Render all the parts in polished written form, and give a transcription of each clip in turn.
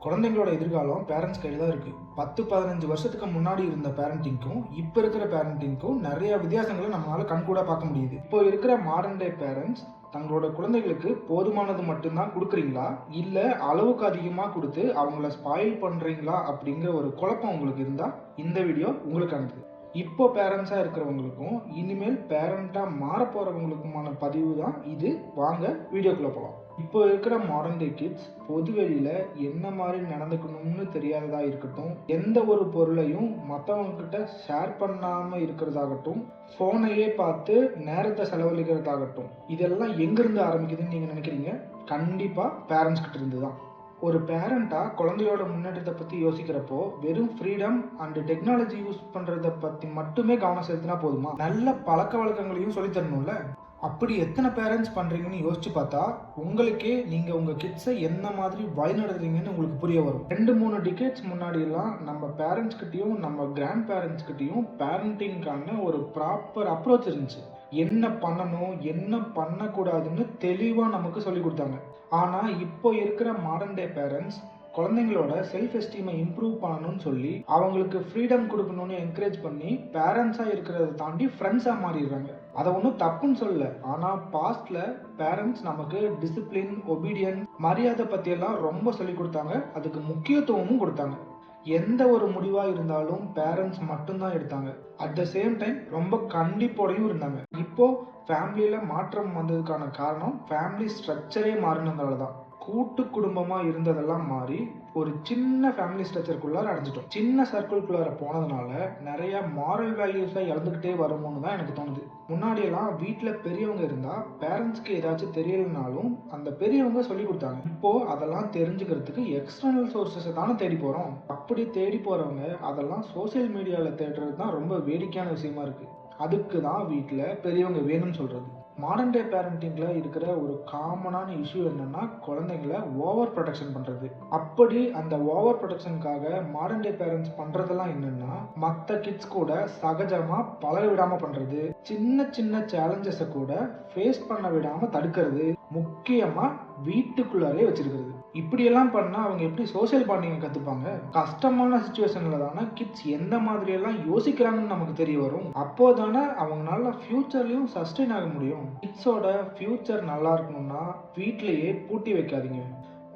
குழந்தைங்களோட எதிர்காலம் பேரண்ட்ஸ் கையில் தான் இருக்குது. 10-15 வருஷத்துக்கு முன்னாடி இருந்த பேரண்டிங்க்கும் இப்போ இருக்கிற பேரண்டிங்க்கும் நிறைய வித்தியாசங்களை நம்மளால் கண்கூட பார்க்க முடியுது. இப்போ இருக்கிற மாடர்ன் டே பேரண்ட்ஸ் தங்களோட குழந்தைகளுக்கு போதுமானது மட்டும்தான் கொடுக்குறீங்களா, இல்லை அளவுக்கு அதிகமாக கொடுத்து அவங்கள ஸ்பாயில் பண்ணுறீங்களா அப்படிங்கிற ஒரு குழப்பம் உங்களுக்கு இருந்தால் இந்த வீடியோ உங்களுக்கானது. இப்போ பேரண்ட்ஸாக இருக்கிறவங்களுக்கும் இனிமேல் பேரண்ட்டாக மாற போகிறவங்களுக்குமான பதிவு தான் இது. வாங்க வீடியோக்குள்ளே போகலாம். இப்போ இருக்கிற மாடர்ன் டே கிட்ஸ் பொதுவெளியில் என்ன மாதிரி நடந்துக்கணும்னு தெரியாததா இருக்கட்டும், எந்த ஒரு பொருளையும் மற்றவங்கக்கிட்ட ஷேர் பண்ணாமல் இருக்கிறதாகட்டும், ஃபோனையே பார்த்து நேரத்தை செலவழிக்கிறதாகட்டும், இதெல்லாம் எங்கேருந்து ஆரம்பிக்குதுன்னு நீங்கள் நினைக்கிறீங்க? கண்டிப்பாக பேரண்ட்ஸ் கிட்ட இருந்து தான். ஒரு பேரண்ட்டாக குழந்தையோட முன்னேற்றத்தை பற்றி யோசிக்கிறப்போ வெறும் ஃப்ரீடம் அண்ட் டெக்னாலஜி யூஸ் பண்ணுறதை பற்றி மட்டுமே கவனம் செலுத்தினா போதுமா? நல்ல பழக்க வழக்கங்களையும் சொல்லித்தரணும்ல. அப்படி எத்தனை பேரண்ட்ஸ் பண்ணுறீங்கன்னு யோசிச்சு பார்த்தா உங்களுக்கே நீங்கள் உங்கள் கிட்ஸை என்ன மாதிரி வழிநடத்துறீங்கன்னு உங்களுக்கு புரிய வரும். 2-3 டிகேட்ஸ் முன்னாடியெல்லாம் நம்ம பேரண்ட்ஸ்கிட்டையும் நம்ம கிராண்ட் பேரண்ட்ஸ்கிட்டையும் பேரண்டிங்கான ஒரு ப்ராப்பர் அப்ரோச் இருந்துச்சு. என்ன பண்ணணும் என்ன பண்ணக்கூடாதுன்னு தெளிவாக நமக்கு சொல்லி கொடுத்தாங்க. ஆனால் இப்போ இருக்கிற மாடர்ன் டே பேரண்ட்ஸ் குழந்தைங்களோட செல்ஃப் எஸ்டீமை இம்ப்ரூவ் பண்ணணும்னு சொல்லி அவங்களுக்கு ஃப்ரீடம் கொடுக்கணும்னு என்கரேஜ் பண்ணி பேரண்ட்ஸாக இருக்கிறத தாண்டி ஃப்ரெண்ட்ஸாக மாறிடுறாங்க. அதை ஒன்றும் தப்புன்னு சொல்லல. ஆனால் பாஸ்ட்ல பேரண்ட்ஸ் நமக்கு டிசிப்ளின், ஒபீடியன்ஸ், மரியாதை பற்றியெல்லாம் ரொம்ப சொல்லி கொடுத்தாங்க. அதுக்கு முக்கியத்துவமும் கொடுத்தாங்க. எந்த ஒரு முடிவாக இருந்தாலும் பேரண்ட்ஸ் மட்டும்தான் எடுத்தாங்க. அட் த சேம் டைம் ரொம்ப கண்டிப்போடையும் இருந்தாங்க. இப்போ ஃபேமிலியில் மாற்றம் வந்ததுக்கான காரணம் ஃபேமிலி ஸ்ட்ரக்சரே மாறினதால தான். கூட்டு குடும்பமாக இருந்ததெல்லாம் மாறி ஒரு சின்ன ஃபேமிலி ஸ்ட்ரக்சருக்குள்ளார அடைஞ்சிட்டோம். சின்ன சர்க்கிள்குள்ளார போனதுனால நிறைய மாரல் வேல்யூஸை இழந்துக்கிட்டே வருமோன்னு தான் எனக்கு தோணுது. முன்னாடியெல்லாம் வீட்டில் பெரியவங்க இருந்தால் பேரண்ட்ஸ்க்கு ஏதாச்சும் தெரியலனாலும் அந்த பெரியவங்க சொல்லி கொடுத்தாங்க. இப்போது அதெல்லாம் தெரிஞ்சுக்கிறதுக்கு எக்ஸ்டர்னல் சோர்ஸஸை தானே தேடி போகிறோம். அப்படி தேடி போகிறவங்க அதெல்லாம் சோசியல் மீடியாவில் தேடுறது தான் ரொம்ப வேடிக்கையான விஷயமா இருக்குது. அதுக்கு தான் வீட்டில் பெரியவங்க வேணும்னு சொல்கிறது. மாடர்ன் டே பேரண்டிங்கில் இருக்கிற ஒரு காமனான இஷ்யூ என்னென்னா குழந்தைங்களை ஓவர் ப்ரொடெக்ஷன் பண்ணுறது. அப்படி அந்த ஓவர் ப்ரொடெக்ஷனுக்காக மாடர்ன் டே பேரண்ட்ஸ் பண்ணுறதெல்லாம் என்னென்னா மற்ற கிட்ஸ் கூட சகஜமாக பழக விடாமல் பண்ணுறது, சின்ன சின்ன சேலஞ்சஸை கூட ஃபேஸ் பண்ண விடாமல் தடுக்கிறது, முக்கியமாக வீட்டுக்குள்ளாரே வச்சிருக்கிறது. இப்படியெல்லாம் பண்ணால் அவங்க எப்படி சோசியல் பாண்டிங்கை கற்றுப்பாங்க? கஷ்டமான சுச்சுவேஷனில் தானே கிட்ஸ் எந்த மாதிரியெல்லாம் யோசிக்கிறாங்கன்னு நமக்கு தெரிய வரும். அப்போ தானே அவங்களால ஃப்யூச்சர்லேயும் சஸ்டெயின் ஆக முடியும். கிட்ஸோட ஃப்யூச்சர் நல்லா இருக்கணும்னா வீட்டிலையே பூட்டி வைக்காதீங்க.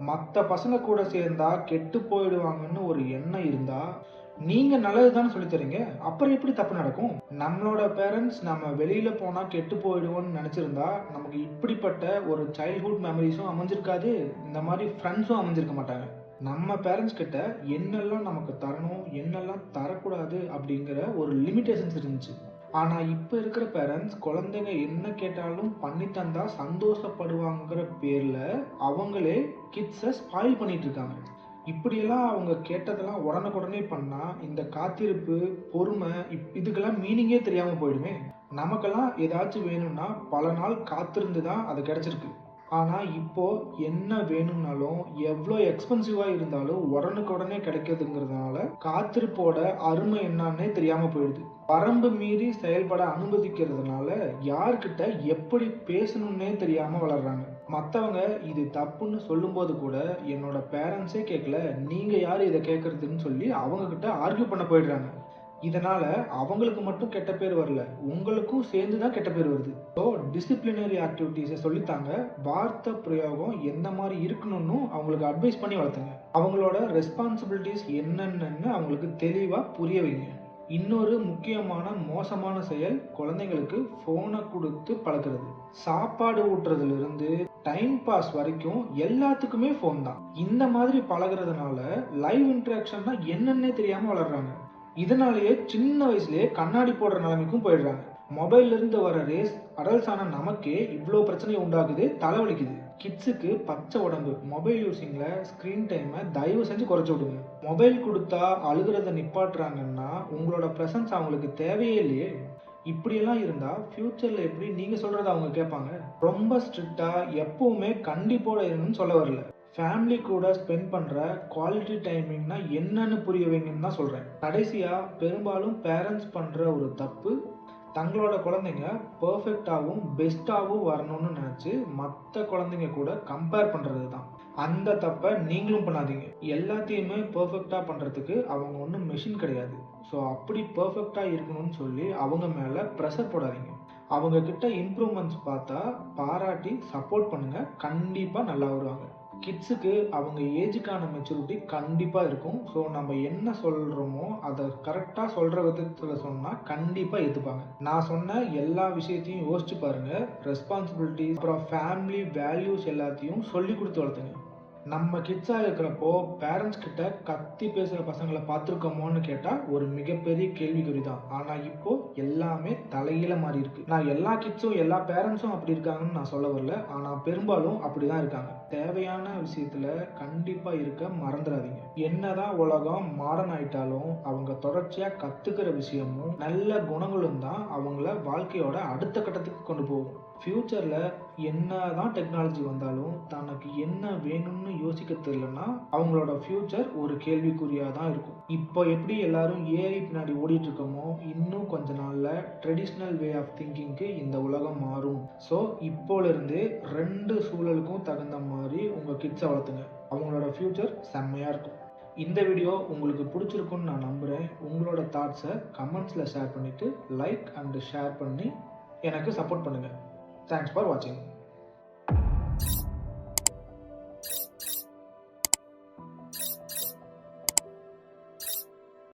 மற்ற பசங்க கூட சேர்ந்தா கெட்டு போயிடுவாங்கன்னு ஒரு எண்ணம் இருந்தால் நீங்கள் நல்லதுதான் சொல்லித்தரீங்க, அப்புறம் எப்படி தப்பு நடக்கும்? நம்மளோட பேரண்ட்ஸ் நம்ம வெளியில் போனால் கெட்டு போயிடுவோன்னு நினச்சிருந்தா நமக்கு இப்படிப்பட்ட ஒரு சைல்ட்ஹுட் மெமரிஸும் அமைஞ்சிருக்காது, இந்த மாதிரி ஃப்ரெண்ட்ஸும் அமைஞ்சிருக்க மாட்டாங்க. நம்ம பேரண்ட்ஸ் கிட்ட என்னெல்லாம் நமக்கு தரணும் என்னெல்லாம் தரக்கூடாது அப்படிங்கிற ஒரு லிமிட்டேஷன்ஸ் இருந்துச்சு. ஆனால் இப்போ இருக்கிற பேரண்ட்ஸ் குழந்தைங்க என்ன கேட்டாலும் பண்ணி தந்தா சந்தோஷப்படுவாங்கிற பேரில் அவங்களே கிட்ஸை ஸ்பாயில் பண்ணிட்டு இருக்காங்க. இப்படியெல்லாம் அவங்க கேட்டதெல்லாம் உடனுக்குடனே பண்ணால் இந்த காத்திருப்பு, பொறுமை இதுக்கெல்லாம் மீனிங்கே தெரியாமல் போயிடுமே. நமக்கெல்லாம் ஏதாச்சும் வேணும்னா பல நாள் காத்திருந்து தான் அது கிடச்சிருக்கு. ஆனால் இப்போது என்ன வேணும்னாலும் எவ்வளோ எக்ஸ்பென்சிவாக இருந்தாலும் உடனுக்குடனே கிடைக்கிறதுங்கிறதுனால காத்திருப்போட அருமை என்னன்னே தெரியாமல் போயிடுது. வரம்பு மீறி செயல்பட அனுமதிக்கிறதுனால யார்கிட்ட எப்படி பேசணும்னே தெரியாமல் வளர்றாங்க. மற்றவங்க இது தப்புன்னு சொல்லும்போது கூட என்னோட பேரண்ட்ஸே கேட்கல, நீங்கள் யார் இதை கேட்குறதுன்னு சொல்லி அவங்கக்கிட்ட ஆர்கியூ பண்ண போயிடுறாங்க. இதனால் அவங்களுக்கு மட்டும் கெட்ட பேர் வரல, உங்களுக்கும் சேர்ந்து தான் கெட்ட பேர் வருது. ஸோ டிசிப்ளினரி ஆக்டிவிட்டீஸை சொல்லித்தாங்க. வார்த்தை பிரயோகம் எந்த மாதிரி இருக்கணும்னு அவங்களுக்கு அட்வைஸ் பண்ணி வளர்த்துங்க. அவங்களோட ரெஸ்பான்சிபிலிட்டிஸ் என்னென்னு அவங்களுக்கு தெளிவாக புரிய வைங்க. இன்னொரு முக்கியமான மோசமான செயல் குழந்தைங்களுக்கு ஃபோனை கொடுத்து பழக்கிறது. சாப்பாடு ஊட்டுறதுலேருந்து டைம் பாஸ் வரைக்கும் எல்லாத்துக்குமே ஃபோன் தான். இந்த மாதிரி பழகிறதுனால லைவ் இன்ட்ராக்ஷன்னா என்னன்னே தெரியாமல் வளர்றாங்க. இதனாலேயே சின்ன வயசுலேயே கண்ணாடி போடுற நிலைமைக்கும் போயிடுறாங்க. மொபைல்லேருந்து வர ரேஸ் அடல்ட்ஸான நமக்கே இவ்வளோ பிரச்சனை உண்டாகுது, தலைவலிக்குது. கிட்ஸுக்கு பச்சை உடம்பு. மொபைல் யூஸிங்கில் ஸ்க்ரீன் டைமை தயவு செஞ்சு குறைச்சி விடுங்க. மொபைல் கொடுத்தா அழுகிறத நிப்பாட்டுறாங்கன்னா உங்களோட ப்ரெசன்ஸ் அவங்களுக்கு தேவையே இல்லையே. இப்படியெல்லாம் இருந்தால் ஃப்யூச்சரில் எப்படி நீங்கள் சொல்கிறத அவங்க கேட்பாங்க? ரொம்ப ஸ்ட்ரிக்டாக எப்போவுமே கண்டிப்போட இருங்கன்னு சொல்ல வரல. ஃபேமிலி கூட ஸ்பெண்ட் பண்ணுற குவாலிட்டி டைமிங்னா என்னன்னு புரிய வைங்கன்னு தான் சொல்கிறேன். கடைசியாக பெரும்பாலும் பேரண்ட்ஸ் பண்ணுற ஒரு தப்பு, தங்களோட குழந்தைங்க பெர்ஃபெக்டாகவும் பெஸ்ட்டாகவும் வரணும்னு நினச்சி மற்ற குழந்தைங்க கூட கம்பேர் பண்ணுறது தான். அந்த தப்பை நீங்களும் பண்ணாதீங்க. எல்லாத்தையுமே பெர்ஃபெக்டாக பண்ணுறதுக்கு அவங்க ஒன்றும் மெஷின் கிடையாது. ஸோ அப்படி பெர்ஃபெக்டாக இருக்கணும்னு சொல்லி அவங்க மேலே ப்ரெஷர் போடாதீங்க. அவங்கக்கிட்ட இம்ப்ரூவ்மெண்ட்ஸ் பார்த்தா பாராட்டி சப்போர்ட் பண்ணுங்கள். கண்டிப்பாக நல்லா வருவாங்க. கிட்ஸுக்கு அவங்க ஏஜுக்கான மெச்சூரிட்டி கண்டிப்பாக இருக்கும். ஸோ நம்ம என்ன சொல்கிறோமோ அதை கரெக்டாக சொல்கிற விதத்தில் சொன்னால் கண்டிப்பாக ஏற்றுப்பாங்க. நான் சொன்ன எல்லா விஷயத்தையும் யோசிச்சு பாருங்கள். ரெஸ்பான்சிபிலிட்டிஸ் அப்புறம் ஃபேமிலி வேல்யூஸ் எல்லாத்தையும் சொல்லி கொடுத்து வளர்த்துங்க. நம்ம கிட்ஸாக இருக்கிறப்போ பேரண்ட்ஸ் கிட்ட கத்தி பேசுகிற பசங்களை பார்த்துருக்கோமோன்னு கேட்டால் ஒரு மிகப்பெரிய கேள்விக்குறி தான். ஆனால் இப்போ எல்லாமே தலையில மாறி இருக்கு. நான் எல்லா கிட்ஸும் எல்லா பேரண்ட்ஸும் அப்படி இருக்காங்கன்னு நான் சொல்ல வரல. ஆனால் பெரும்பாலும் அப்படி தான் இருக்காங்க. தேவையான விஷயத்துல கண்டிப்பாக இருக்க மறந்துடாதீங்க. என்னதான் உலகம் மாடர்ன் ஆயிட்டாலும் அவங்க தொடர்ச்சியாக கற்றுக்கிற விஷயமும் நல்ல குணங்களும் தான் அவங்கள வாழ்க்கையோட அடுத்த கட்டத்துக்கு கொண்டு போகும். ஃப்யூச்சரில் என்ன தான் டெக்னாலஜி வந்தாலும் தனக்கு என்ன வேணும்னு யோசிக்க தெரியலன்னா அவங்களோட ஃப்யூச்சர் ஒரு கேள்விக்குறியாக தான் இருக்கும். இப்போ எப்படி எல்லாரும் ஏஐ பின்னாடி ஓடிட்டு இருக்கோமோ இன்னும் கொஞ்ச நாளில் ட்ரெடிஷ்னல் வே ஆஃப் திங்கிங்க்கு இந்த உலகம் மாறும். ஸோ இப்போலேருந்து 2 சூழலுக்கும் தகுந்த மாதிரி உங்கள் கிட்ஸை வளர்த்துங்க. அவங்களோட ஃப்யூச்சர் செம்மையாக இருக்கும். இந்த வீடியோ உங்களுக்கு பிடிச்சிருக்குன்னு நான் நம்புகிறேன். உங்களோட தாட்ஸை கமெண்ட்ஸில் ஷேர் பண்ணிவிட்டு லைக் அண்ட் ஷேர் பண்ணி எனக்கு சப்போர்ட் பண்ணுங்கள். Thanks for watching.